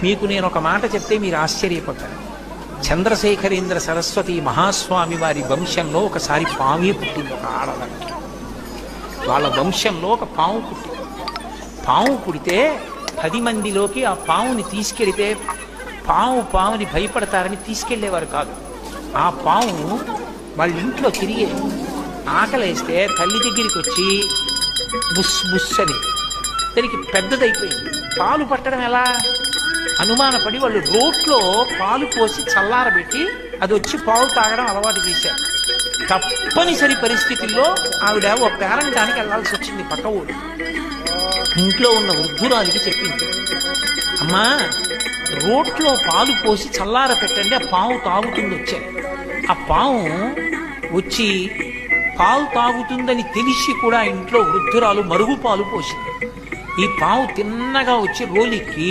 మీకు నేను ఒక మాట చెప్తే మీరు ఆశ్చర్యపోతారు. చంద్రశేఖరేంద్ర సరస్వతి మహాస్వామి వారి వంశంలో ఒకసారి పామే పుట్టింది. ఒక ఆడదానికి వాళ్ళ వంశంలో ఒక పాము పుట్టింది. పాము పుడితే 10 మందిలోకి ఆ పాముని తీసుకెడితే పాముని భయపడతారని తీసుకెళ్లేవారు కాదు. ఆ పాము వాళ్ళ ఇంట్లో తిరిగే ఆకలేస్తే తల్లి దగ్గరికి వచ్చి బుస్ బుస్ అని దానికి పెద్దదైపోయింది. పాలు పట్టడం ఎలా అనుమానపడి వాళ్ళు రోట్లో పాలు పోసి చల్లారబెట్టి అది వచ్చి పాలు తాగడం అలవాటు చేశారు. తప్పనిసరి పరిస్థితుల్లో ఆవిడ ఓ పేరంటానికి వెళ్లాల్సి వచ్చింది. పక్క ఊరు ఇంట్లో ఉన్న వృద్ధురాలికి చెప్పింది, అమ్మా రోట్లో పాలు పోసి చల్లార పెట్టండి, ఆ పాము తాగుతుంది వచ్చాను. ఆ పాము వచ్చి పాలు తాగుతుందని తెలిసి కూడా ఇంట్లో వృద్ధురాలు మరుగు పాలు పోసింది. ఈ పాము తిన్నగా వచ్చి రోలికి